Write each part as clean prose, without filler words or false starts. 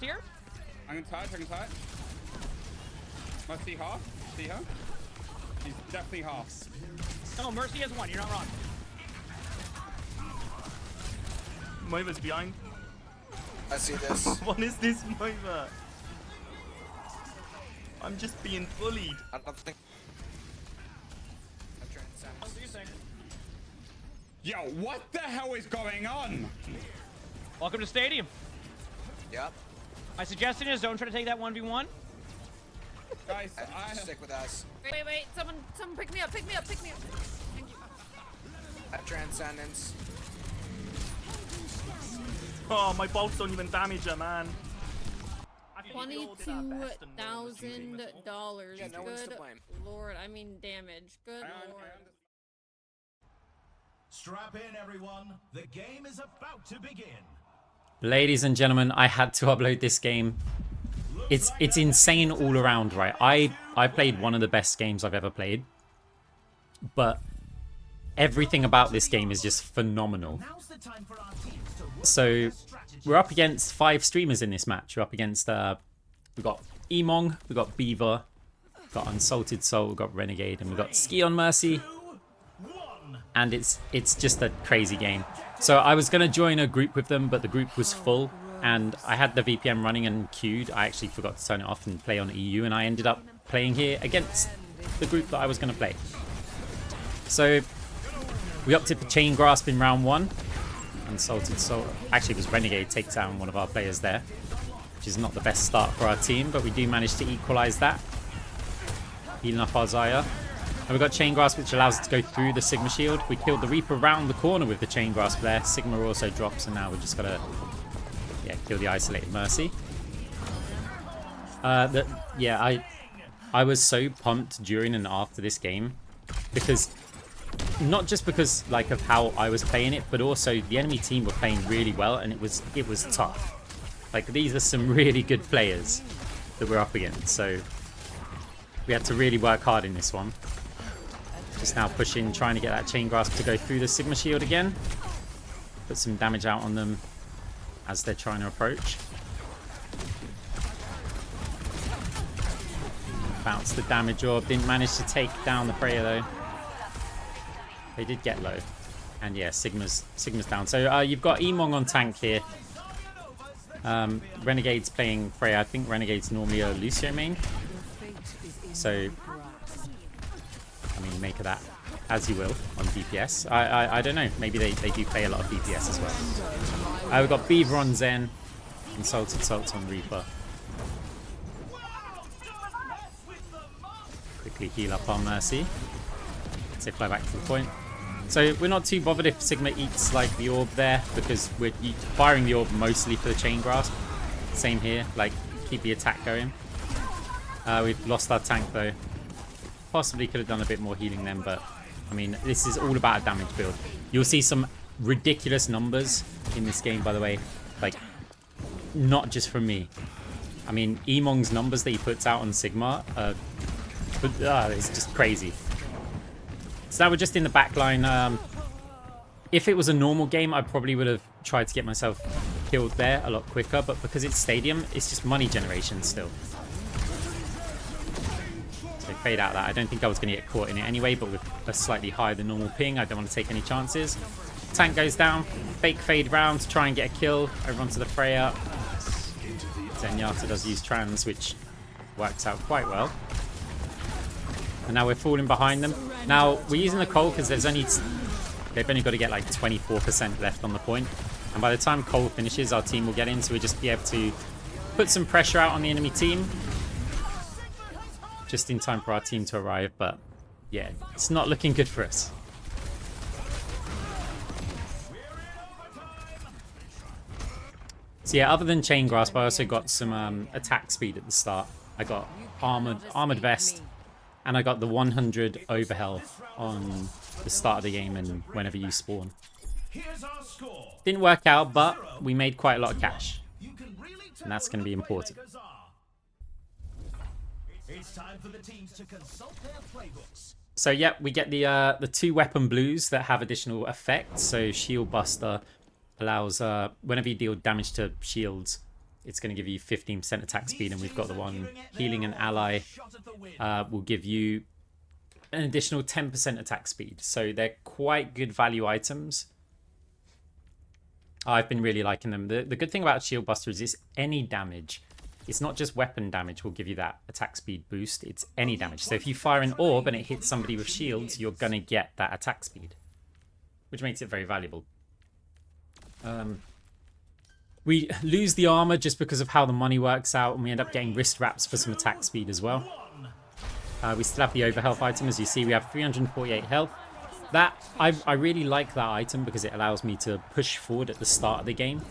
Here? I'm gonna tie it. Must see half. See her? She's definitely half. No, Mercy has one. You're not wrong. Moira's behind. I see this. What is this, Moira? I'm just being bullied. I don't think. What do you think? Yo, what the hell is going on? Welcome to Stadium. Yep. My suggestion is don't try to take that 1v1. Guys, Stick with us. Wait. Someone pick me up. Thank you. At Transcendence. Oh, my bolts don't even damage her, man. $22,000. Yeah, no one's to Good blame. Lord, I mean damage. Good Lord. Strap in, everyone. The game is about to begin. Ladies and gentlemen, I had to upload this game. It's insane all around, right? I played one of the best games I've ever played. But everything about this game is just phenomenal. So we're up against 5 streamers in this match. We're up against we've got Emongg, we've got Beaver, we've got UnsaltedSalt, we've got Renegade, and we've got Ski on Mercy. And it's just a crazy game. So I was going to join a group with them, but the group was full. And I had the VPN running and queued. I actually forgot to turn it off and play on EU. And I ended up playing here against the group that I was going to play. So we opted for Chain Grasp in round 1. UnsaltedSalt. Actually, it was Renegade takes down one of our players there. Which is not the best start for our team. But we do manage to equalize that. Healing up our Zaya. And we've got Chain Grasp, which allows us to go through the Sigma shield. We killed the Reaper around the corner with the Chain Grasp there. Sigma also drops, and now we've just got to kill the isolated Mercy. I was so pumped during and after this game, because not just because like of how I was playing it, but also the enemy team were playing really well, and it was tough. Like, these are some really good players that we're up against, so we had to really work hard in this one. Just now pushing, trying to get that Chain Grasp to go through the Sigma shield again. Put some damage out on them as they're trying to approach. Bounce the damage orb. Didn't manage to take down the Freya though. They did get low. And yeah, Sigma's down. So you've got Emongg on tank here. Renegade's playing Freya. I think Renegade's normally a Lucio main. So I mean, make of that as you will on DPS. I don't know. Maybe they do play a lot of DPS as well. We've got Beaver on Zen. UnsaltedSalt on Reaper. Quickly heal up on Mercy. Let's fly back to the point. So we're not too bothered if Sigma eats like the orb there, because we're firing the orb mostly for the Chain Grasp. Same here. Like, keep the attack going. We've lost our tank though. Possibly could have done a bit more healing then, but I mean, this is all about a damage build. You'll see some ridiculous numbers in this game, by the way. Like, not just from me. I mean, Emong's numbers that he puts out on Sigma, it's just crazy. So now we're just in the back line. If it was a normal game, I probably would have tried to get myself killed there a lot quicker, but because it's Stadium, it's just money generation still. So fade out that. I don't think I was going to get caught in it anyway, but with a slightly higher than normal ping, I don't want to take any chances. Tank goes down, fake fade round to try and get a kill over onto the Freya. Zenyatta does use trans, which works out quite well. And now we're falling behind them. Now we're using the Cole because they've only got to get like 24% left on the point. And by the time Cole finishes, our team will get in, so we'll just be able to put some pressure out on the enemy team. Just in time for our team to arrive, but yeah, it's not looking good for us. So yeah, other than Chain Grasp, I also got some attack speed at the start. I got armored vest, and I got the 100 overhealth on the start of the game and whenever you spawn. Didn't work out, but we made quite a lot of cash, and that's going to be important. It's time for the teams to consult their playbooks. So yeah, we get the 2 weapon blues that have additional effects. So Shield Buster allows whenever you deal damage to shields, it's going to give you 15% attack speed, and we've got the one healing an ally will give you an additional 10% attack speed. So they're quite good value items. I've been really liking them. The good thing about Shield Buster is it's any damage. It's not just weapon damage will give you that attack speed boost. It's any damage. So if you fire an orb and it hits somebody with shields, you're going to get that attack speed, which makes it very valuable. We lose the armor just because of how the money works out, and we end up getting wrist wraps for some attack speed as well. We still have the overhealth item. As you see, we have 348 health. That I really like that item because it allows me to push forward at the start of the game,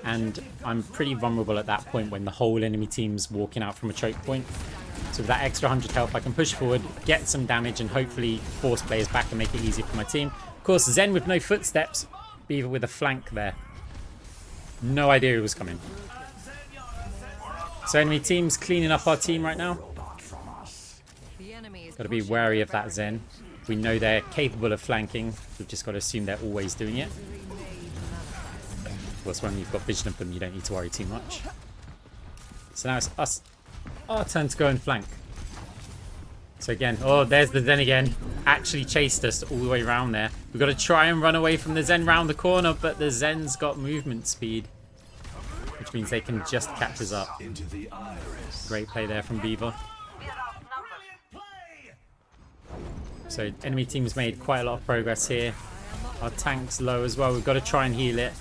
and I'm pretty vulnerable at that point when the whole enemy team's walking out from a choke point. So with that extra 100 health, I can push forward, get some damage, and hopefully force players back and make it easier for my team. Of course, Zen with no footsteps, Beaver with a flank there. No idea who was coming. So enemy team's cleaning up our team right now. Got to be wary of that Zen. We know they're capable of flanking. We've just got to assume they're always doing it. Of course, when you've got vision of them, you don't need to worry too much. So now it's us. Our turn to go and flank. So again, oh, there's the Zen again. Actually chased us all the way around there. We've got to try and run away from the Zen round the corner, but the Zen's got movement speed, which means they can just catch us up. Great play there from Beaver. So enemy team's made quite a lot of progress here. Our tank's low as well. We've got to try and heal it.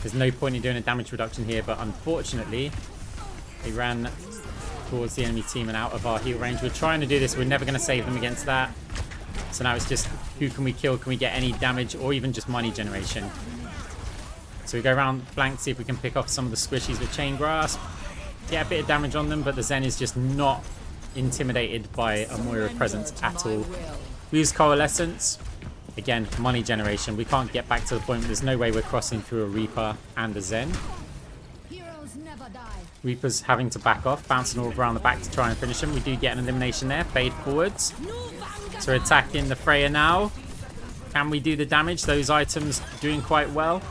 There's no point in doing a damage reduction here, but unfortunately, they ran towards the enemy team and out of our heal range. We're trying to do this. We're never going to save them against that. So now it's just who can we kill? Can we get any damage or even just money generation? So we go around flank, see if we can pick off some of the squishies with Chain Grasp. Get a bit of damage on them, but the Zen is just not intimidated by a Moira presence at all. We use Coalescence. Again, money generation. We can't get back to the point where there's no way we're crossing through a Reaper and a Zen. Reaper's having to back off, bouncing all around the back to try and finish him. We do get an elimination there. Fade forwards. So we're attacking the Freya now. Can we do the damage? Those items doing quite well.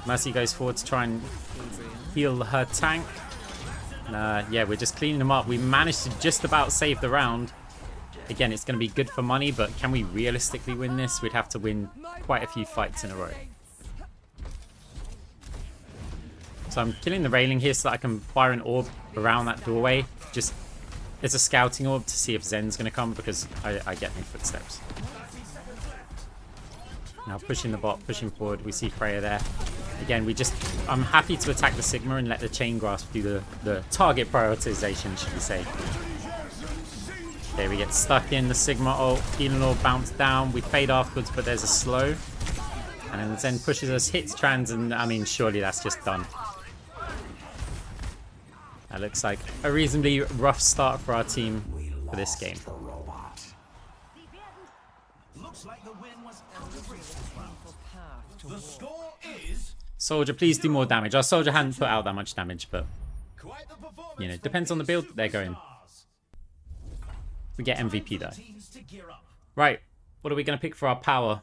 Mercy goes forward to try and heal her tank. Yeah, we're just cleaning them up. We managed to just about save the round. Again, it's going to be good for money, but can we realistically win this? We'd have to win quite a few fights in a row. So I'm killing the railing here so that I can fire an orb around that doorway. Just as a scouting orb to see if Zen's going to come, because I get no footsteps. Now pushing the bot, pushing forward. We see Freya there. Again, I'm happy to attack the Sigma and let the Chain Grasp do the target prioritization, should we say. Okay, we get stuck in the Sigma ult. Healing orb bounce down. We fade afterwards, but there's a slow. And then Zen pushes us, hits trans, and I mean, surely that's just done. That looks like a reasonably rough start for our team for this game. Looks like the win was out of reach as well. The score is Soldier, please do more damage. Our Soldier hadn't put out that much damage, but quite the performance. you know, depends on the build that they're going. We get MVP though. Teams to gear up. Right, what are we going to pick for our power?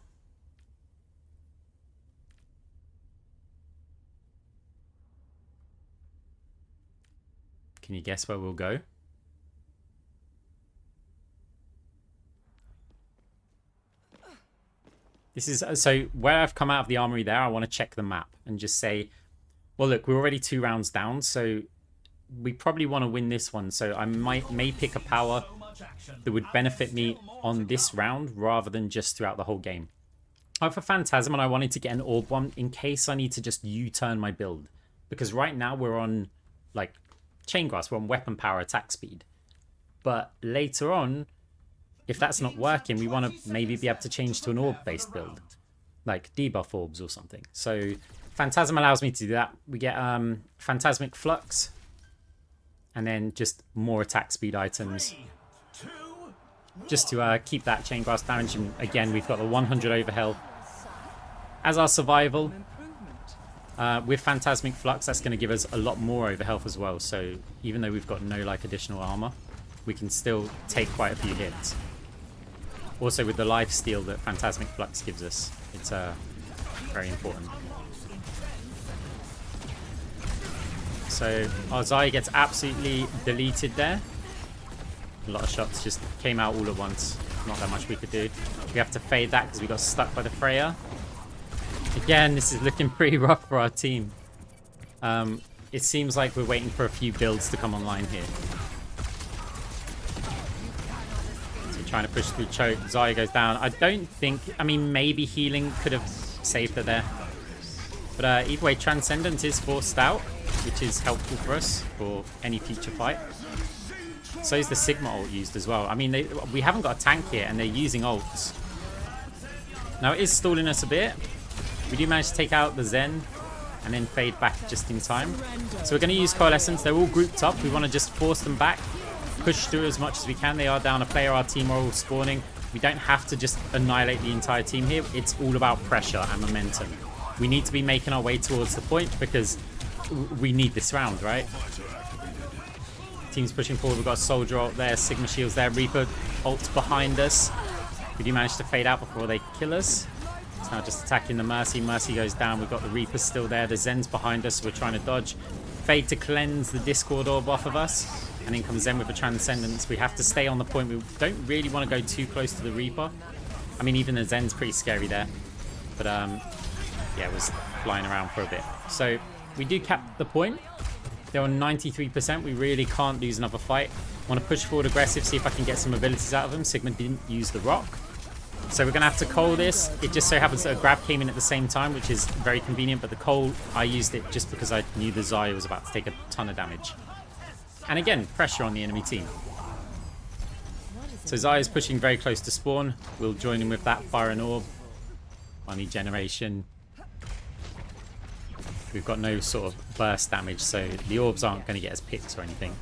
Can you guess where we'll go? This is so where I've come out of the armory there. I want to check the map and just say, well, look, we're already 2 rounds down, so we probably want to win this one. So I may pick a power that would benefit me on this round rather than just throughout the whole game. I have a Phantasm and I wanted to get an Orb one in case I need to just U-turn my build, because right now we're on like Chain Grasp, we're on weapon power attack speed. But later on, if that's not working, we want to maybe be able to change to an orb-based build, like debuff orbs or something. So Phantasm allows me to do that. We get Phantasmic Flux, and then just more attack speed items, just to keep that Chain Grasp damage. And again, we've got the 100 overhealth as our survival. With Phantasmic Flux, that's going to give us a lot more overhealth as well. So even though we've got no like additional armor, we can still take quite a few hits. Also with the life steal that Phantasmic Flux gives us, it's very important. So our Zaya gets absolutely deleted there. A lot of shots just came out all at once. Not that much we could do. We have to fade that because we got stuck by the Freya. Again, this is looking pretty rough for our team. It seems like we're waiting for a few builds to come online here. So we're trying to push through choke. Zaya goes down. I don't think... I mean, maybe healing could have saved her there. But either way, Transcendence is forced out, which is helpful for us for any future fight. So is the Sigma ult used as well. I mean, we haven't got a tank here, and they're using ults. Now, it is stalling us a bit. We do manage to take out the Zen and then fade back just in time. So we're going to use Coalescence. They're all grouped up. We want to just force them back, push through as much as we can. They are down a player. Our team are all spawning. We don't have to just annihilate the entire team here. It's all about pressure and momentum. We need to be making our way towards the point because we need this round, right? Team's pushing forward. We've got a Soldier ult there, Sigma shields there, Reaper ult's behind us. We do manage to fade out before they kill us. It's now just attacking the Mercy. Mercy goes down. We've got the Reaper still there. The Zen's behind us. So we're trying to dodge. Fade to cleanse the Discord orb off of us. And then comes Zen with a Transcendence. We have to stay on the point. We don't really want to go too close to the Reaper. I mean, even the Zen's pretty scary there. But, yeah, it was flying around for a bit. So we do cap the point. They're on 93%. We really can't lose another fight. Want to push forward aggressive, see if I can get some abilities out of them. Sigma didn't use the rock. So we're going to have to coal this. It just so happens that a grab came in at the same time, which is very convenient. But the coal, I used it just because I knew the Zaya was about to take a ton of damage. And again, pressure on the enemy team. So Zaya's pushing very close to spawn. We'll join him with that Fire and Orb. Money generation. We've got no sort of burst damage, so the orbs aren't going to get us picks or anything.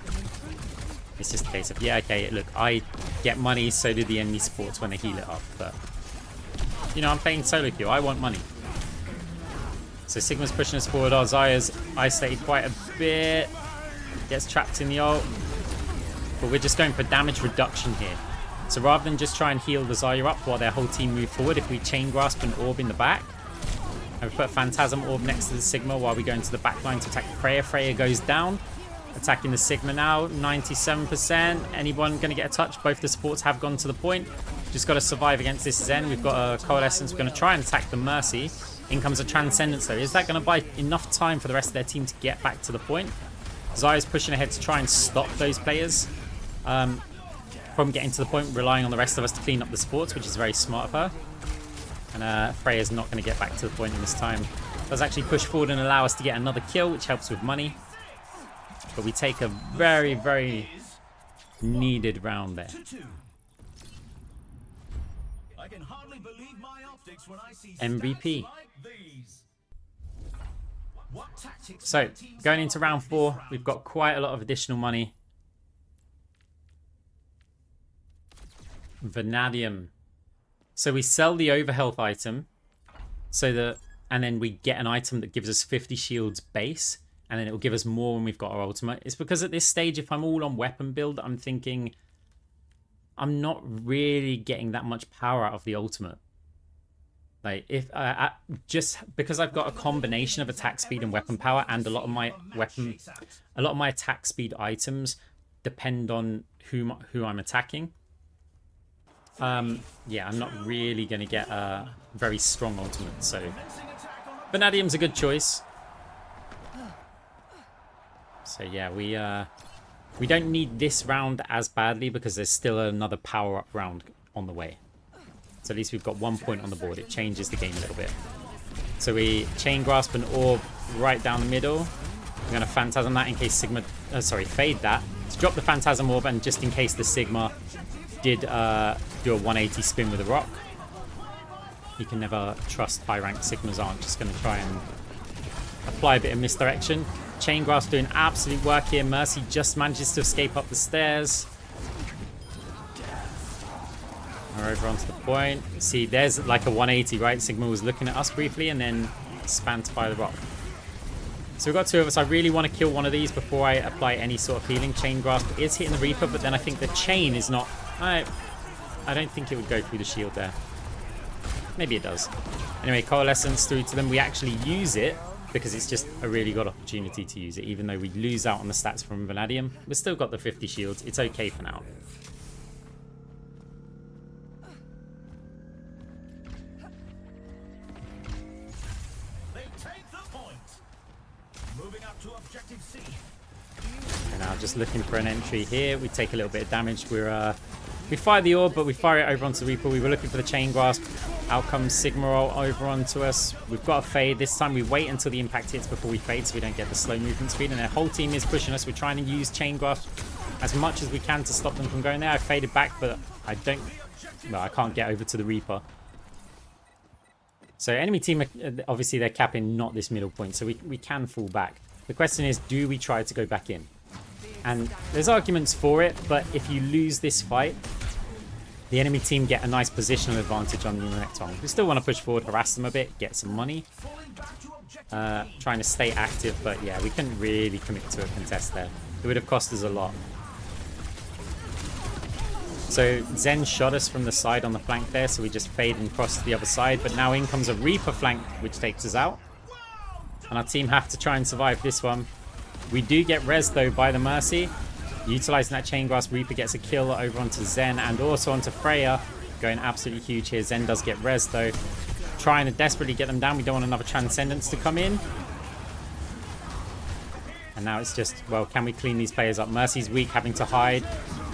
It's just a case of, yeah, okay, look, I get money, so do the enemy supports when they heal it up. But, you know, I'm playing solo queue. I want money. So Sigma's pushing us forward. Our Zaya's isolated quite a bit. Gets trapped in the ult. But we're just going for damage reduction here. So rather than just try and heal the Zaya up while their whole team move forward, if we chain grasp an orb in the back, and we put a Phantasm Orb next to the Sigma while we go into the back line to attack Freya. Freya goes down. Attacking the Sigma now, 97%. Anyone going to get a touch? Both the supports have gone to the point. Just got to survive against this Zen. We've got a Coalescence. We're going to try and attack the Mercy. In comes a Transcendence though. Is that going to buy enough time for the rest of their team to get back to the point? Zaya's pushing ahead to try and stop those players from getting to the point, relying on the rest of us to clean up the supports, which is very smart of her. And Freya's not going to get back to the point in this time. Does actually push forward and allow us to get another kill, which helps with money. But we take a very, very needed round there. I can hardly believe my optics when I see MVP. stats like these. What tactics So, my teams going into are round this 4, we've got quite a lot of additional money. Vanadium. So we sell the overhealth item, and then we get an item that gives us 50 shields base, and then it will give us more when we've got our ultimate. It's because at this stage, if I'm all on weapon build, I'm thinking I'm not really getting that much power out of the ultimate. Like if just because I've got a combination of attack speed and weapon power, and a lot of my attack speed items depend on who I'm attacking. Yeah, I'm not really going to get a very strong ultimate, so Vanadium's a good choice. So yeah, we don't need this round as badly because there's still another power-up round on the way. So at least we've got 1 point on the board. It changes the game a little bit. So we chain grasp an orb right down the middle. We're going to Phantasm that in case Sigma... fade that to drop the Phantasm orb, and just in case the Sigma did do a 180 spin with a rock. You can never trust high-ranked Sigmas aren't just going to try and apply a bit of misdirection. Chain grasp doing absolute work here. Mercy just manages to escape up the stairs. We're over onto the point. See, there's like a 180, right? Sigma was looking at us briefly and then spanned by the rock. So we've got 2 of us. I really want to kill one of these before I apply any sort of healing. Chain grasp is hitting the Reaper, but then I think the chain is not... I don't think it would go through the shield there. Maybe it does. Anyway, Coalescence through to them. We actually use it because it's just a really good opportunity to use it. Even though we lose out on the stats from Vanadium, we've still got the 50 shields. It's okay for now. They take the point. Moving up to objective C. We're now just looking for an entry here. We take a little bit of damage. We fire the orb, but we fire it over onto Reaper. We were looking for the chain grasp. Out comes Sigma roll over onto us. We've got a fade. This time we wait until the impact hits before we fade so we don't get the slow movement speed. And their whole team is pushing us. We're trying to use chain grasp as much as we can to stop them from going there. I faded back, but I can't get over to the Reaper. So enemy team, obviously they're capping not this middle point, so we can fall back. The question is, do we try to go back in? And there's arguments for it, but if you lose this fight, the enemy team get a nice positional advantage on the Emongg. We still want to push forward, harass them a bit, get some money. Trying to stay active, but yeah, we couldn't really commit to a contest there. It would have cost us a lot. So Zen shot us from the side on the flank there, so we just fade and cross to the other side. But now in comes a Reaper flank, which takes us out. And our team have to try and survive this one. We do get res though by the Mercy. Utilizing that chain grasp, Reaper gets a kill over onto Zen and also onto Freya. Going absolutely huge here. Zen does get res though. Trying to desperately get them down. We don't want another Transcendence to come in. And now it's just, well, can we clean these players up? Mercy's weak, having to hide.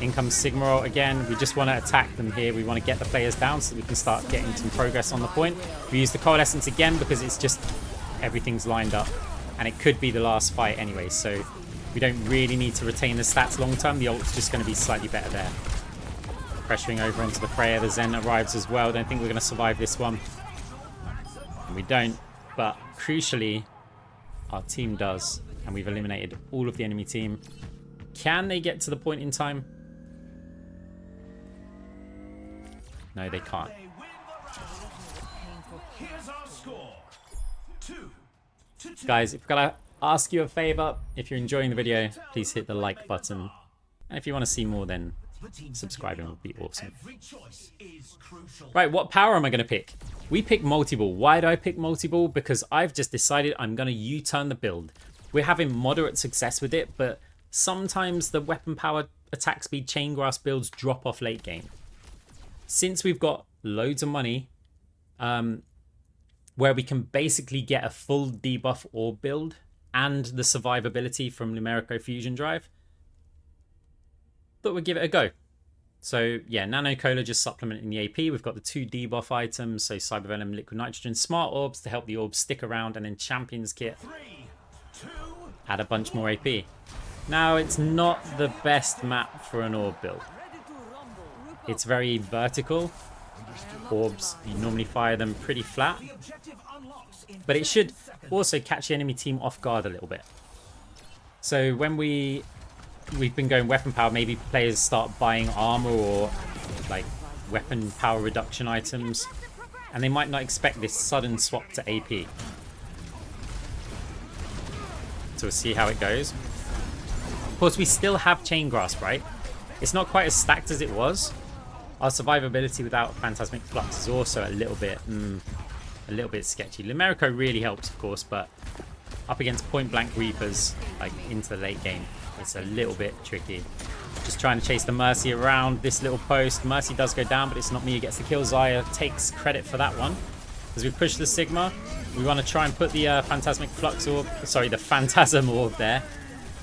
In comes Sigma again. We just want to attack them here. We want to get the players down so we can start getting some progress on the point. We use the Coalescence again because it's just everything's lined up. And it could be the last fight anyway, so we don't really need to retain the stats long term. The ult's just going to be slightly better there. Pressuring over onto the Freya. The Zen arrives as well. Don't think we're going to survive this one. And we don't, but crucially, our team does. And we've eliminated all of the enemy team. Can they get to the point in time? No, they can't. Here's our score. 2-2. Guys, if I've got to ask you a favor, if you're enjoying the video, please hit the like button. And if you want to see more, then subscribing would be awesome. Every choice is crucial. Right, what power am I going to pick? We pick multi-ball. Why do I pick multi-ball? Because I've just decided I'm going to U-turn the build. We're having moderate success with it, but sometimes the weapon power, attack speed, chain grasp builds drop off late game. Since we've got loads of money, where we can basically get a full debuff orb build and the survivability from Numerico Fusion Drive, but we'll give it a go. So yeah, Nano Cola just supplementing the AP. We've got the 2 debuff items, so Cybervenom, Liquid Nitrogen, Smart Orbs to help the orbs stick around, and then Champions Kit. 3, 2, Add a bunch more AP. Now, it's not the best map for an orb build. It's very vertical. Orbs, you normally fire them pretty flat. the objective unlocks in But it should 10 seconds. also catch the enemy team off guard a little bit. So when we've been going weapon power, maybe players start buying armor or like weapon power reduction items, and they might not expect this sudden swap to AP. So we'll see how it goes. Of course, we still have Chain Grasp, right? It's not quite as stacked as it was. Our survivability without Phantasmic Flux is also a little bit sketchy. Lumerico really helps, of course, but up against point blank Reapers, like into the late game, it's a little bit tricky. Just trying to chase the Mercy around this little post. Mercy does go down, but it's not me who gets the kill. Xayah takes credit for that one. As we push the Sigma, we want to try and put the Phantasmic Flux Orb, sorry, the Phantasm Orb there.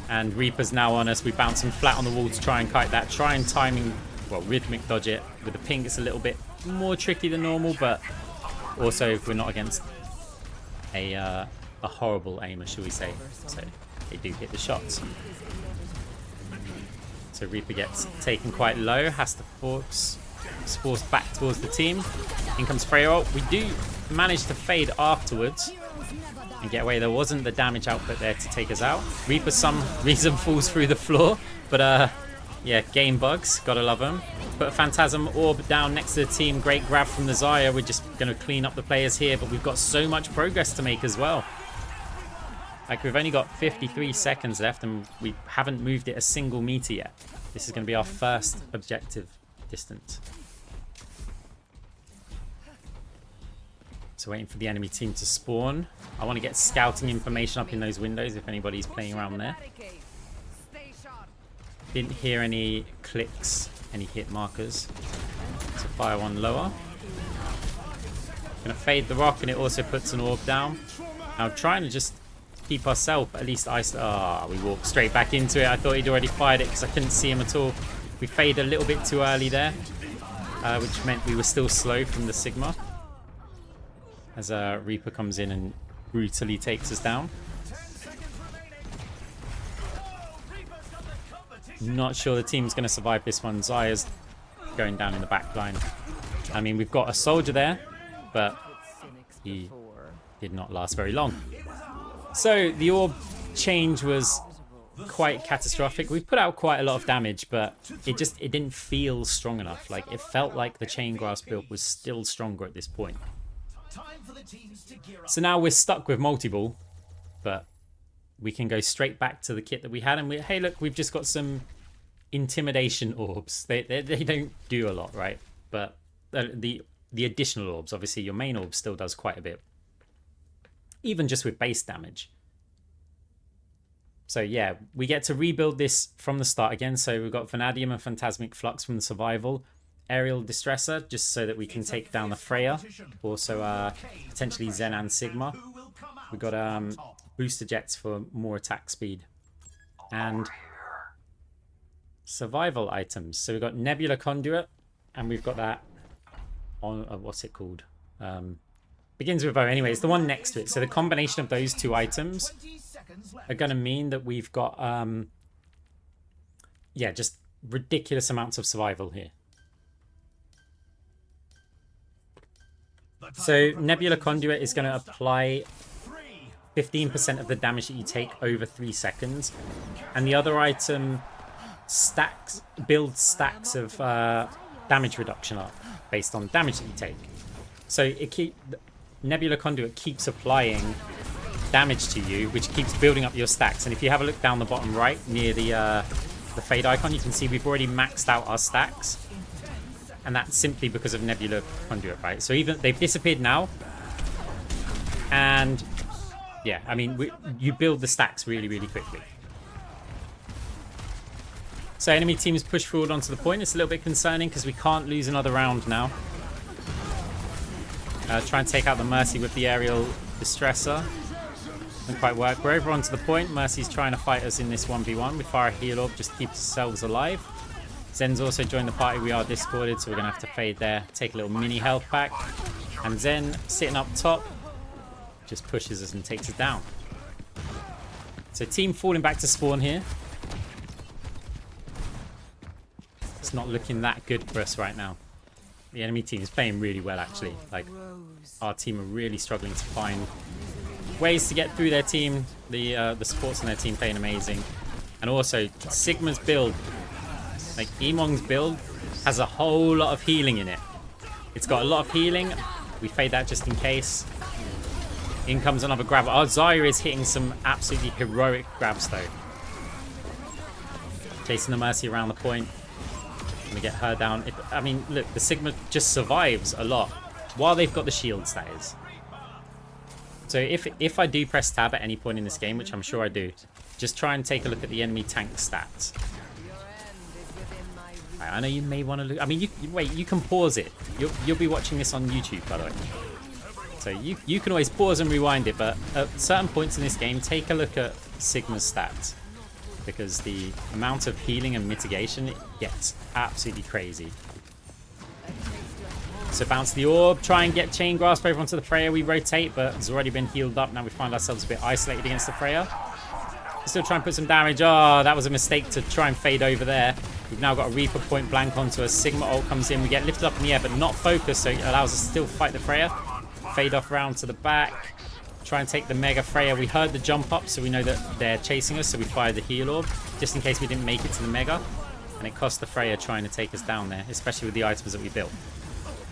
And Reaper's now on us. We bounce him flat on the wall to try and kite that. Try and timing, well, rhythmic dodge it. With the ping, it's a little bit more tricky than normal, but also if we're not against a horrible aimer, shall we say. So they do hit the shots. So Reaper gets taken quite low, has to force back towards the team. In comes Freya ult. We do manage to fade afterwards and get away. There wasn't the damage output there to take us out. Reaper, some reason, falls through the floor, but yeah, game bugs, gotta love them. Put a Phantasm Orb down next to the team. Great grab from the Xayah. We're just gonna clean up the players here, but we've got so much progress to make as well. Like, we've only got 53 seconds left and we haven't moved it a single meter yet. This is going to be our first objective distance. So waiting for the enemy team to spawn. I want to get scouting information up in those windows if anybody's playing around there. Didn't hear any clicks, any hit markers. So fire one lower. Gonna fade the rock, and it also puts an orb down. Now trying to just keep ourselves at least ice. We walked straight back into it. I thought he'd already fired it because I couldn't see him at all. We faded a little bit too early there, which meant we were still slow from the Sigma. As Reaper comes in and brutally takes us down. Not sure the team's going to survive this one. Zaya's going down in the back line. I mean, we've got a soldier there, but he did not last very long. So the orb change was quite catastrophic. We put out quite a lot of damage, but it didn't feel strong enough. Like, it felt like the chain grasp build was still stronger at this point. So now we're stuck with multi-ball, but we can go straight back to the kit that we had, and hey look, we've just got some intimidation orbs. They don't do a lot, right? But the additional orbs, obviously your main orb still does quite a bit, even just with base damage. So yeah, we get to rebuild this from the start again. So we've got Vanadium and Phantasmic Flux from the survival, Aerial Distressor just so that we can take down the Freya, also potentially Zen and Sigma. We got booster jets for more attack speed, and survival items. So we've got Nebula Conduit, and we've got that on what's it called? Begins with O. Anyway, it's the one next to it. So the combination of those two items are going to mean that we've got yeah, just ridiculous amounts of survival here. So Nebula Conduit is going to apply 15% of the damage that you take over 3 seconds, and the other item builds stacks of damage reduction up based on damage that you take. So Nebula Conduit keeps applying damage to you, which keeps building up your stacks. And if you have a look down the bottom right near the fade icon, you can see we've already maxed out our stacks. And that's simply because of Nebula Conduit, right? So even they've disappeared now. And yeah, I mean, you build the stacks really, really quickly. So enemy teams push forward onto the point. It's a little bit concerning because we can't lose another round now. Try and take out the Mercy with the Aerial Distressor. Doesn't quite work. We're over onto the point. Mercy's trying to fight us in this 1v1. We fire a heal orb just to keep ourselves alive. Zen's also joined the party. We are discorded, so we're going to have to fade there. Take a little mini health pack. And Zen, sitting up top, just pushes us and takes us down. So team falling back to spawn here. It's not looking that good for us right now. The enemy team is playing really well, actually. Like, our team are really struggling to find ways to get through their team. The supports on their team playing amazing. And also, Sigma's build, like Emong's build, has a whole lot of healing in it. It's got a lot of healing. We fade that just in case. In comes another grab. Our Zaya is hitting some absolutely heroic grabs, though. Chasing the Mercy around the point. Gonna get her down. I mean, look, the Sigma just survives a lot while they've got the shields, that is. So if I do press tab at any point in this game, which I'm sure I do, just try and take a look at the enemy tank stats. Right, I know you may want to look. I mean, wait, you can pause it. You'll be watching this on YouTube, by the way. So you can always pause and rewind it, but at certain points in this game, take a look at Sigma's stats, because the amount of healing and mitigation, it gets absolutely crazy. So bounce the orb, try and get Chain Grasp over onto the Freya. We rotate, but it's already been healed up. Now we find ourselves a bit isolated against the Freya. Still trying to put some damage. Oh, that was a mistake to try and fade over there. We've now got a Reaper point blank onto us. Sigma ult comes in. We get lifted up in the air, but not focused, so it allows us to still fight the Freya. Fade off round to the back. Try and take the Mega Freya. We heard the jump up, so we know that they're chasing us, so we fired the heal orb, just in case we didn't make it to the Mega. And it cost the Freya trying to take us down there, especially with the items that we built.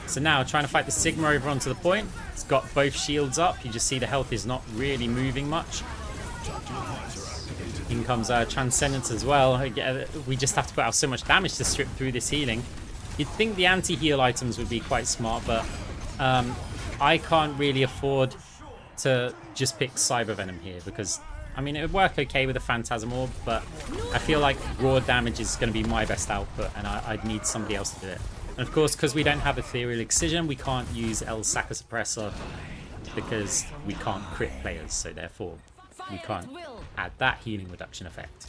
So now, trying to fight the Sigma over onto the point. It's got both shields up. You just see the health is not really moving much. In comes Transcendence as well. We just have to put out so much damage to strip through this healing. You'd think the anti-heal items would be quite smart, but I can't really afford to just pick Cyber Venom here because, I mean, it would work okay with a Phantasm Orb, but I feel like raw damage is going to be my best output, and I'd need somebody else to do it. And of course, because we don't have Ethereal Excision, we can't use El Saka Suppressor because we can't crit players, so therefore we can't add that healing reduction effect.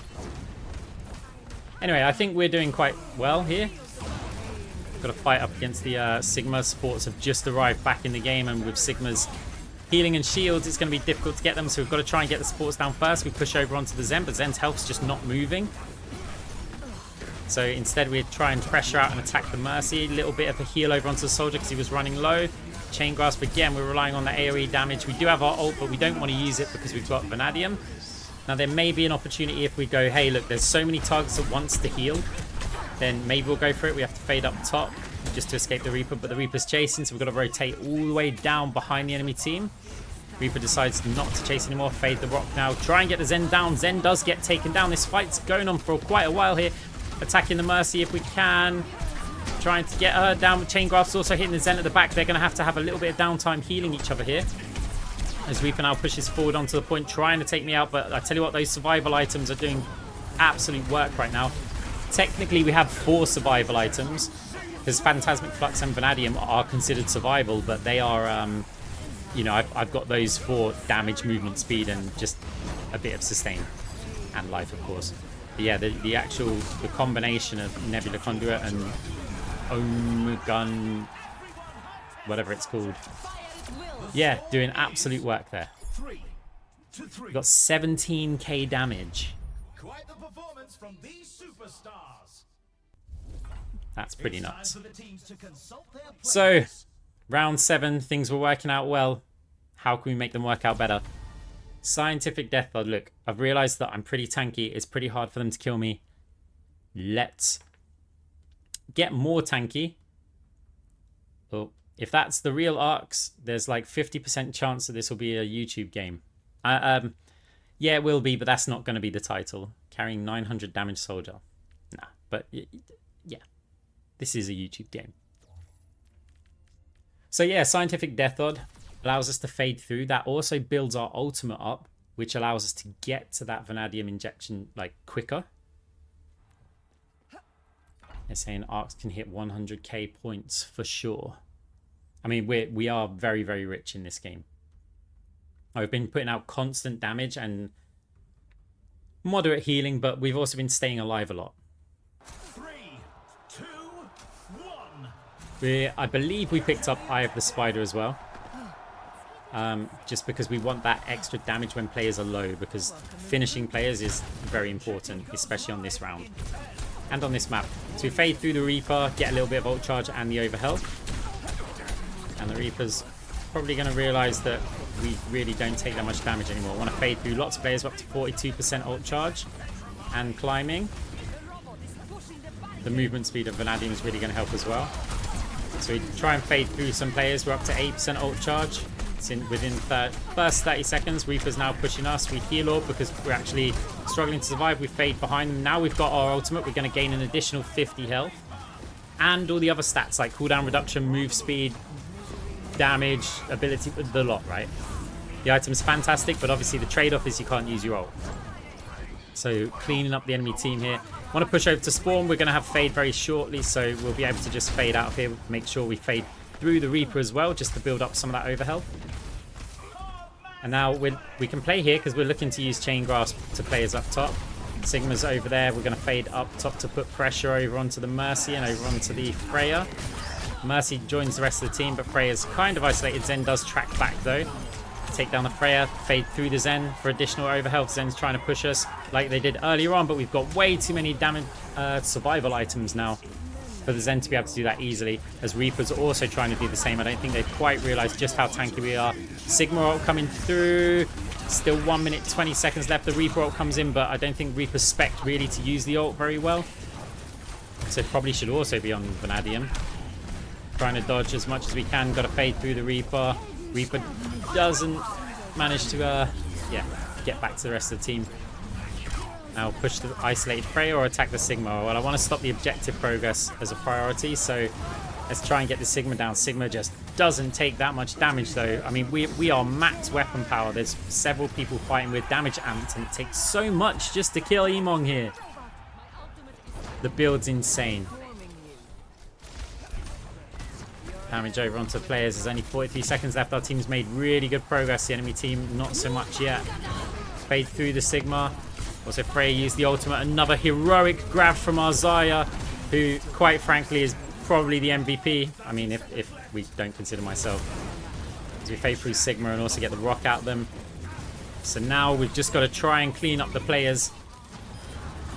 Anyway, I think we're doing quite well here. Got to fight up against the Sigma. Supports have just arrived back in the game, and with Sigma's healing and shields, it's going to be difficult to get them, so we've got to try and get the supports down first. We push over onto the Zen, but Zen's health's just not moving. So instead we try and pressure out and attack the Mercy. A little bit of a heal over onto the Soldier because he was running low. Chain Grasp again, we're relying on the AoE damage. We do have our ult, but we don't want to use it because we've got Vanadium. Now there may be an opportunity if we go, hey look, there's so many targets at once to heal, then maybe we'll go for it. We have to fade up top just to escape the Reaper, but the Reaper's chasing, so we've got to rotate all the way down behind the enemy team. Reaper decides not to chase anymore. Fade the rock now. Try and get the Zen down. Zen does get taken down. This fight's going on for quite a while here. Attacking the Mercy if we can. Trying to get her down with Chain Grasps. Also hitting the Zen at the back. They're going to have a little bit of downtime healing each other here. As Reaper now pushes forward onto the point, trying to take me out. But I tell you what, those survival items are doing absolute work right now. Technically, we have 4 survival items. Because Phantasmic Flux and Vanadium are considered survival. But they are... you know, I've got those for damage, movement, speed, and just a bit of sustain. And life, of course. But yeah, the combination of Nebula Conduit and Omgun, whatever it's called. Yeah, doing absolute work there. We've got 17k damage. Quite the performance from these superstars. That's pretty nuts. Time for the teams to consult their So, players. round 7, things were working out well. How can we make them work out better? Scientific Death Lord. Look, I've realized that I'm pretty tanky. It's pretty hard for them to kill me. Let's get more tanky. Oh, if that's the real arcs, there's like 50% chance that this will be a YouTube game. Yeah, it will be, but that's not going to be the title. Carrying 900 damage soldier. Nah, but yeah, this is a YouTube game. So yeah, Scientific Death Lord allows us to fade through. That also builds our ultimate up, which allows us to get to that Vanadium injection like quicker. They're saying arcs can hit 100k points for sure. I mean, we are very, very rich in this game. I've been putting out constant damage and moderate healing, but we've also been staying alive a lot. 3, 2, 1. I believe we picked up Eye of the Spider as well. Just because we want that extra damage when players are low, because finishing players is very important, especially on this round and on this map. So we fade through the Reaper, get a little bit of ult charge and the overhealth, and the Reaper's probably going to realize that we really don't take that much damage anymore. I want to fade through lots of players, up to 42% ult charge and climbing. The movement speed of Vanadium is really going to help as well. So we try and fade through some players. We're up to 8% ult charge. Within the first 30 seconds, Reaper's now pushing us. We heal orb because we're actually struggling to survive. We fade behind them. Now we've got our ultimate. We're going to gain an additional 50 health. And all the other stats like cooldown reduction, move speed, damage, ability, the lot, right? The item's fantastic, but obviously the trade-off is you can't use your ult. So cleaning up the enemy team here. Want to push over to spawn. We're going to have fade very shortly, so we'll be able to just fade out of here. Make sure we fade through the Reaper as well, just to build up some of that overhealth. And now we can play here because we're looking to use Chain Grasp to players up top. Sigma's over there. We're going to fade up top to put pressure over onto the Mercy and over onto the Freya. Mercy joins the rest of the team, but Freya's kind of isolated. Zen does track back though. Take down the Freya, fade through the Zen for additional overhealth. Zen's trying to push us like they did earlier on, but we've got way too many damage survival items now for the Zen to be able to do that easily, as Reaper's also trying to do the same. I don't think they've quite realized just how tanky we are. Sigma ult coming through. Still 1 minute 20 seconds left. The Reaper ult comes in, but I don't think Reaper's spec'd really to use the ult very well. So it probably should also be on Vanadium. Trying to dodge as much as we can. Got to fade through the Reaper. Reaper doesn't manage to get back to the rest of the team. Now push the isolated Freya or attack the Sigma. Well, I want to stop the objective progress as a priority, so let's try and get the Sigma down. Sigma just doesn't take that much damage though. I mean, we are max weapon power. There's several people fighting with damage amps, and it takes so much just to kill Emongg here. The build's insane. Damage over onto the players. There's only 43 seconds left. Our team's made really good progress. The enemy team, not so much yet. Fade through the Sigma. Also, Freya used the ultimate. Another heroic grab from our Zarya, who, quite frankly, is probably the MVP. I mean, if we don't consider myself. As we fade through Sigma and also get the rock out them. So now we've just got to try and clean up the players.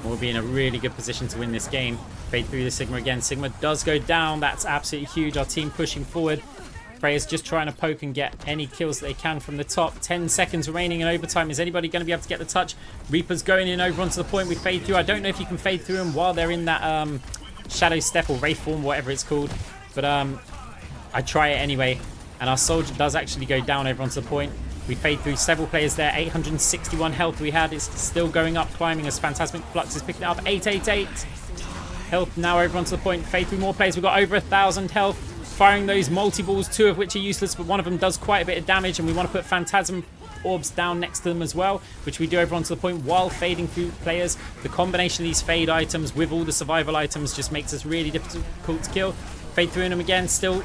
We'll be in a really good position to win this game. Fade through the Sigma again. Sigma does go down. That's absolutely huge. Our team pushing forward. Freya's just trying to poke and get any kills that they can from the top. 10 seconds remaining in overtime. Is anybody going to be able to get the touch? Reaper's going in over onto the point. We fade through. I don't know if you can fade through them while they're in that shadow step or wraith form, whatever it's called. But I try it anyway. And our soldier does actually go down over onto the point. We fade through several players there. 861 health we had. It's still going up, climbing as Phantasmic Flux is picking it up. 888 health now over onto the point. Fade through more players. We've got over 1,000 health. Firing those multi-balls, 2 of which are useless, but one of them does quite a bit of damage, and we want to put Phantasm Orbs down next to them as well, which we do over onto the point while fading through players. The combination of these fade items with all the survival items just makes us really difficult to kill. Fade through them again, still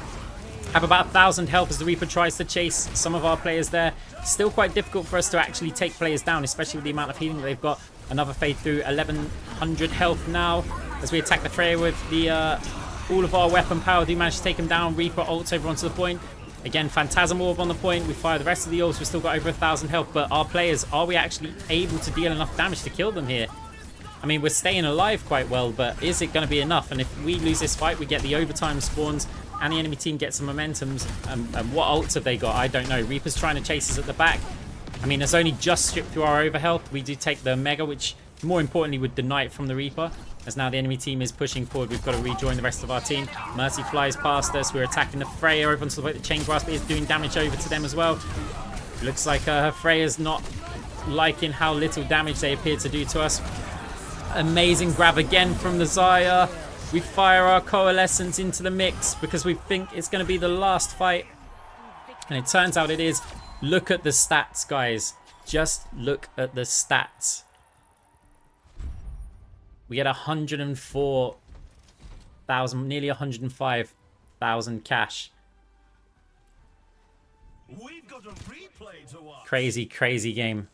have about 1,000 health as the Reaper tries to chase some of our players there. Still quite difficult for us to actually take players down, especially with the amount of healing that they've got. Another fade through, 1,100 health now as we attack the Freya with the all of our weapon power. Do manage to take him down. Reaper ults over onto the point. Again, Phantasm Orb on the point. We fire the rest of the orbs. We've still got over 1,000 health, but our players, are we actually able to deal enough damage to kill them here? I mean, we're staying alive quite well, but is it going to be enough? And if we lose this fight, we get the overtime spawns and the enemy team gets some momentums. And what ults have they got? I don't know. Reaper's trying to chase us at the back. I mean, it's only just stripped through our overhealth. We do take the Mega, which more importantly would deny it from the Reaper. As now the enemy team is pushing forward, we've got to rejoin the rest of our team. Mercy flies past us. We're attacking the Freya over onto the point. The Chain Grasp is doing damage over to them as well. Looks like Freya's not liking how little damage they appear to do to us. Amazing grab again from the Zarya. We fire our Coalescence into the mix because we think it's going to be the last fight. And it turns out it is. Look at the stats, guys. Just look at the stats. We get 104,000, nearly 105,000 cash. We've got a replay to watch. Crazy, crazy game.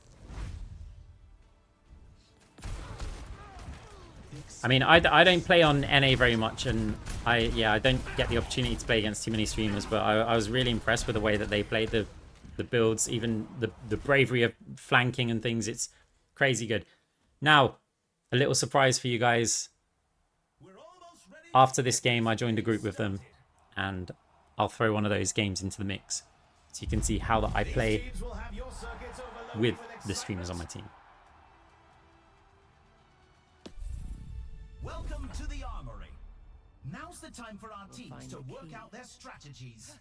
I mean, I don't play on NA very much, and I don't get the opportunity to play against too many streamers, but I was really impressed with the way that they played the builds, even the bravery of flanking and things. It's crazy good. Now, a little surprise for you guys. After this game, I joined a group with them, and I'll throw one of those games into the mix, so you can see how that I play with the streamers on my team. Welcome to the armory. Now's the time for our teams to work out their strategies.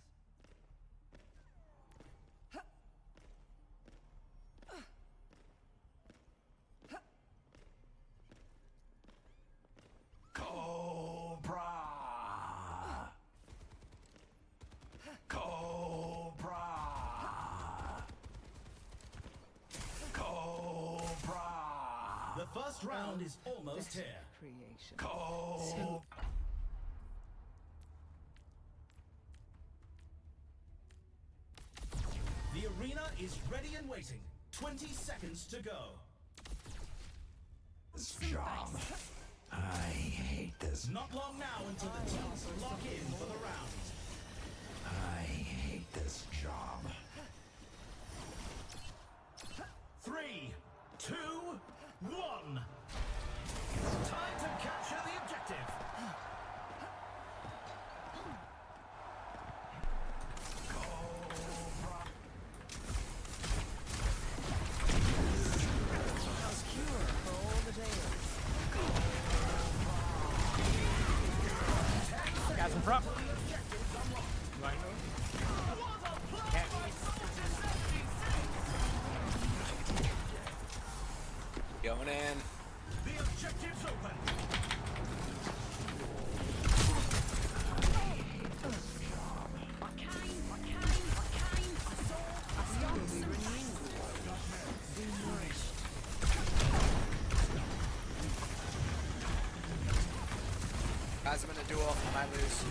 The first round is almost here. The arena is ready and waiting. 20 seconds to go. This job. I hate this. Not long now until the teams lock in for the round. I hate this job. 3, 2, 1. Time to capture the objective. Guys in front. Going in. The objective's open. Guys, I'm in a duel. I might lose.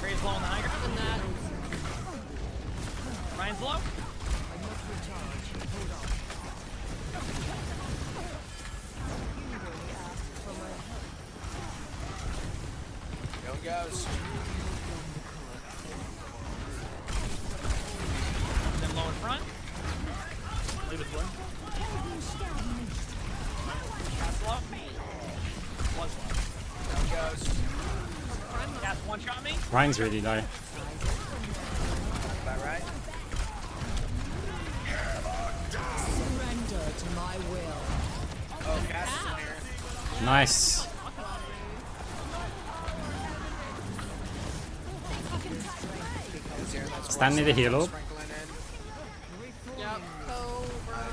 Ray's low on the high ground. And that. Ryan's low. Go goes. Then low in front. Leave it one. Cast low. Was low. Go goes. Cast one shot me. Ryan's really low. About right. Surrender to my will. Oh, gas is here. Nice. Is here. That's Stand near the heal orb. sprinkling in. Yep. Cobra.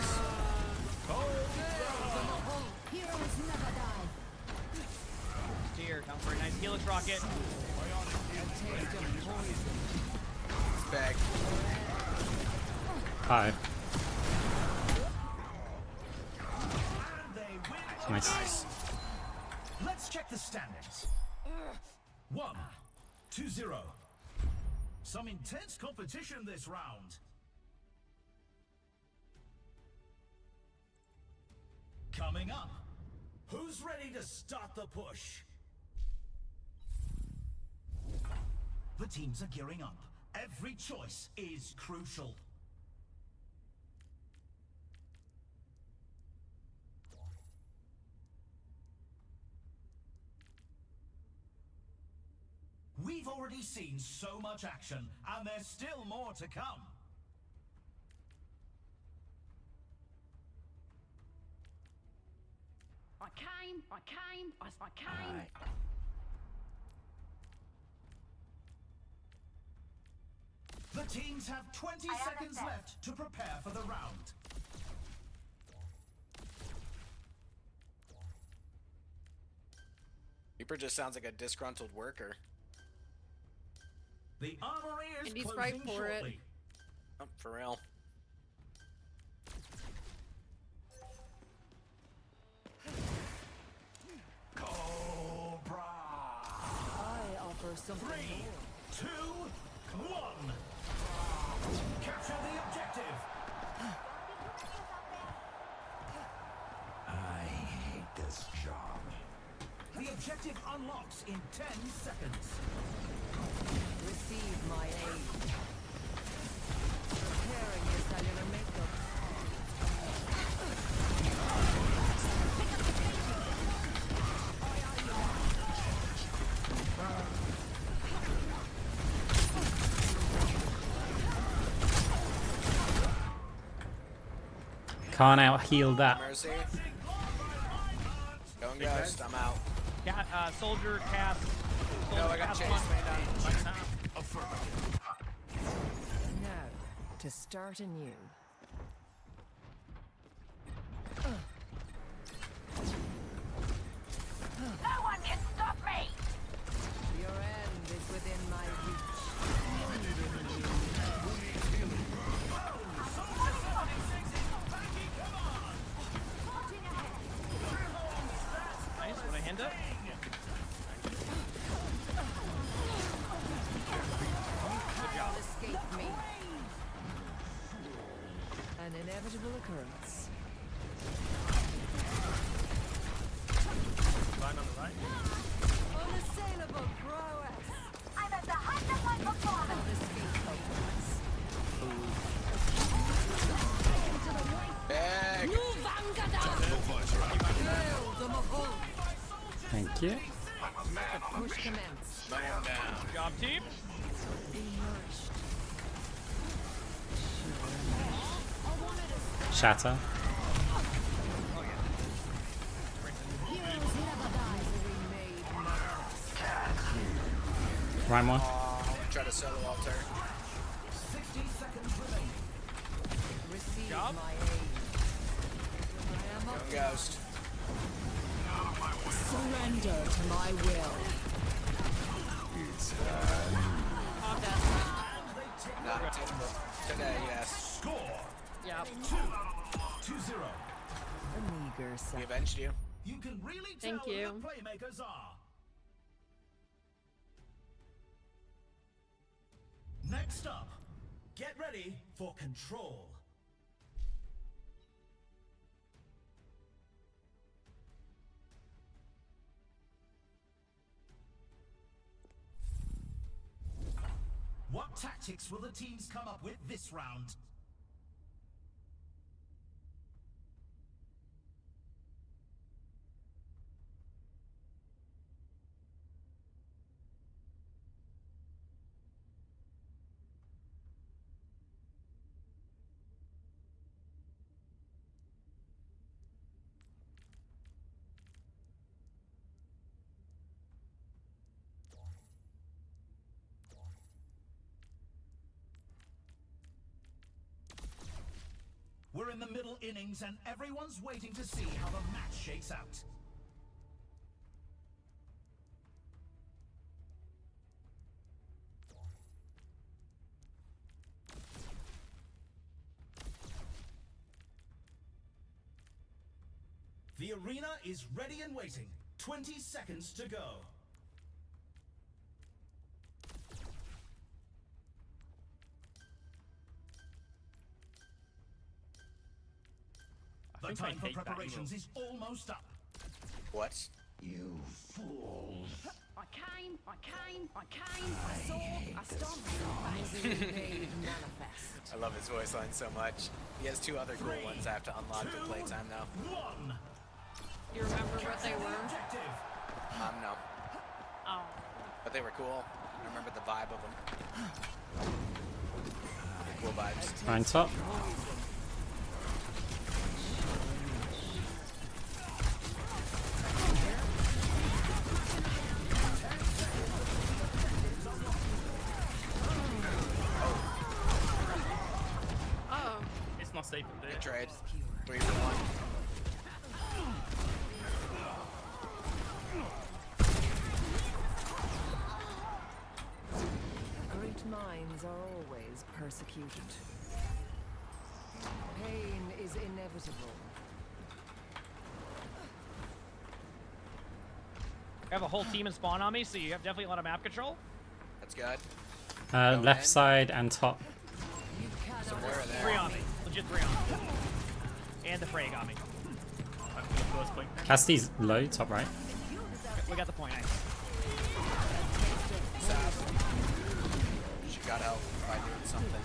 Steer. Down for a nice helix rocket. It's big. Hi. They win. Nice. Let's check the standings. 1-0. Some intense competition this round. Coming up, who's ready to start the push? The teams are gearing up. Every choice is crucial. We've already seen so much action, and there's still more to come. I came. The teams have 20 seconds left to prepare for the round. Reaper just sounds like a disgruntled worker. The armory is And he's closing right for it. shortly. Oh, for real. Cobra. I offer something 3, more. 2, 1. Capture the objective. I hate this job. The objective unlocks in 10 seconds. Receive my aid. Preparing your cellular makeup. Can't out heal that. Mercy. Going ghost. I'm out. Soldier cast. No, Soldier I got cast chased. one. Man down. Now, to start anew. No one can stop me! Your end is within my reach. Nice. Want to hand up? Cannot escape me. An inevitable occurrence. Line on the right. Unassailable prowess. I'm at the height of my performance! The speed opens. Big. Thank you. Push commence. Man down. Job team. Be nourished. Shatter. Rhyme one. Try to solo altar. 60 seconds remaining. Receive Job. my aid. I am Going up. ghost. Surrender to my will. Oh, death. Not today, yes. Score Yep. 2-0. A meager We sacrifice. avenged you. You can really tell Thank you. who the playmakers are. Next up, get ready for control. What tactics will the teams come up with this round? We're in the middle innings and everyone's waiting to see how the match shakes out. The arena is ready and waiting. 20 seconds to go. The time for preparations is almost up. What? You fools. I came, I saw, I stomped. Manifest. I love his voice line so much. He has 2 other cool ones I have to unlock for playtime now. 1. You remember what they were? Objective. No. Oh. But they were cool. I remember the vibe of them. Cool vibes. Ryan top. Oh. It's not safe in there. Good trade. 3 for 1. Great minds are always persecuted. Pain is inevitable. I have a whole team in spawn on me, so you have definitely a lot of map control. That's good. Left side and top. Some Moira 3 there. on me. Legit 3 on me. And the Frey got me. I think the first point. Cassidy's low, top right. We got the point. Nice. She got help by doing something.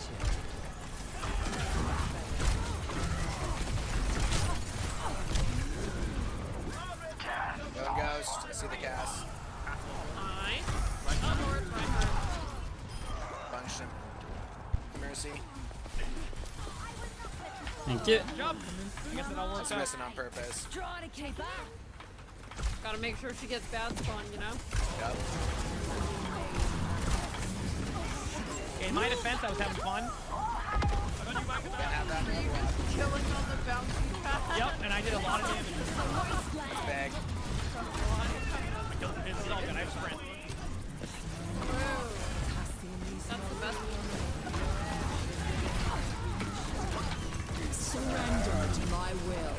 Going Ghost. I see the cast. Nice. Oh, north, right. Bunched him. Mercy. Thank you. Good job. I guess it all works That's out. missing on purpose. Try to keep up. Gotta make sure she gets bad spawn, you know? Yep. Okay, in my defense, I was having fun. Can't have that in Overwatch. Killing on the bouncy pad. Yep, and I did a lot of damage. It's big. I killed the It's all good. I have sprint. That's the best one. Surrender to my will.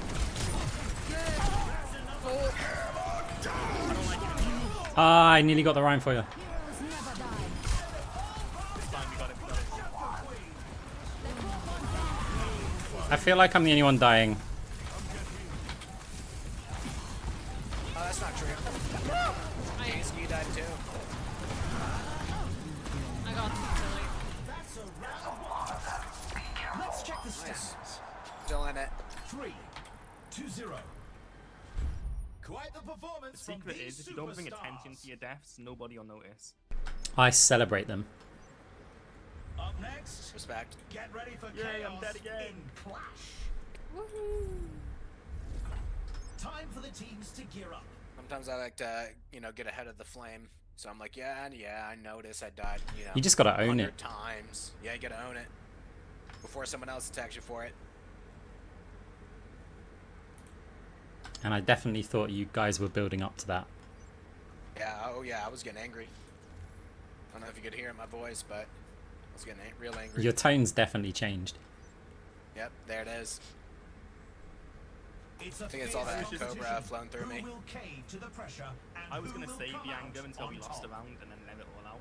Ah, I nearly got the Ryan for you. I feel like I'm the only one dying. Oh, that's not true. Skiesti died too. I got too silly. That's a round 1. Let's check the Nice. stats. Still in it. 3-0. Quite the performance. The secret from is, these if you don't bring superstars. attention to your deaths, nobody will notice. I celebrate them. Up next, Respect. get ready for Yay, I'm chaos dead again. in Clash. Woohoo. Time for the teams to gear up. Sometimes I like to, get ahead of the flame. So I'm like, yeah, I noticed I died, You just gotta own 100 it. times. Yeah, you gotta own it. Before someone else attacks you for it. And I definitely thought you guys were building up to that. Yeah, oh yeah, I was getting angry. I don't know if you could hear it in my voice, but I was getting real angry. Your tone's definitely changed. Yep, there it is. It's I think it's all that Cobra flown through me. Who will cave to the pressure and I was who going to will save come the out anger until we on lost a top? round and then let it all out.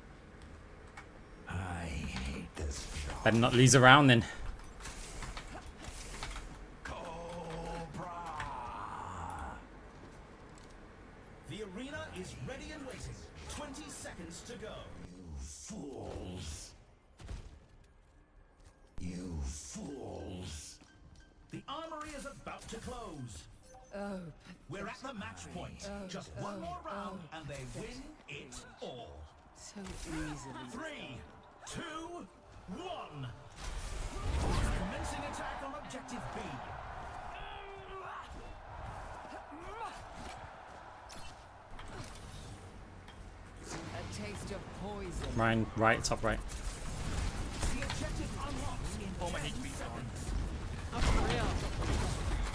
I hate this job. Better not lose a round then. Cobra. The arena is ready and waiting. 20 seconds to go. You fools. You fools. The armory is about to close. Oh, We're at the match point. Just one more round and they win it all. So easily. 3, 2, 1. Commencing attack on objective B. A taste of poison. Ryan, right, top right. The objective unlocks in Oh, my 10 HP's on. seconds. oh, for real.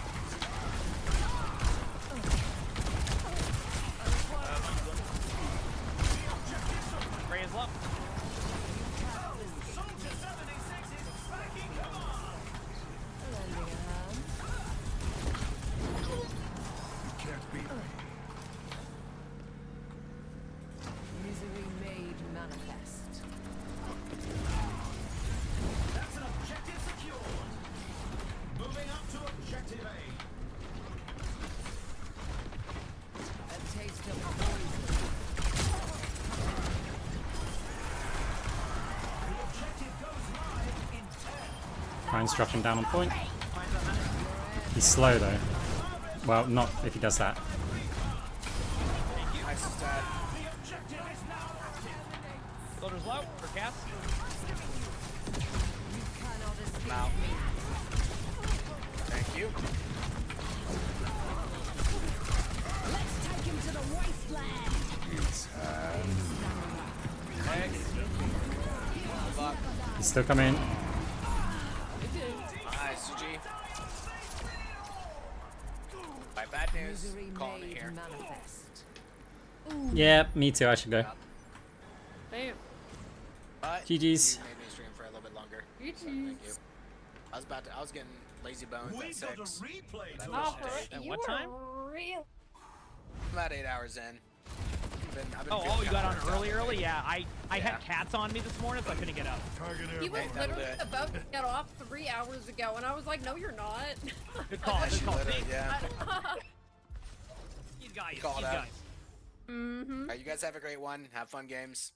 Ray is low. Soldier 76 is back in command. Lending a hand. Can't beat me. Misery made manifest. That's an objective secured. Moving up to objective A. A taste of poison. The objective goes live in 10. Ryan's dropping down on point. He's slow though. Well, not if he does that. Nice stat. The objective is now active. Loader's low for Cass. You cannot escape Out. me. Thank you. Let's take him to the wasteland. Hey. Good luck. He's still coming. Nice, GG. My bad news. Misery Calling it made here. manifest. Yeah, me too. I should go. Damn. But GG's. you made me stream for a little bit longer. So thank you. GG's. I was getting lazy bones at We've got a 6. replay But I to watched Oh, watch. it. At you what were time? real. I'm about 8 hours in. I've been Oh, feeling you got on kinda burnt out early? lately. Yeah, I Yeah. had cats on me this morning, so I couldn't get up. He was Hey, that'll do literally it. about to get off 3 hours ago, and I was like, no, you're not. Good call. Good She call. literally, See, yeah. these guys. Called These out. guys. Mm-hmm. Alright, you guys have a great one. Have fun games.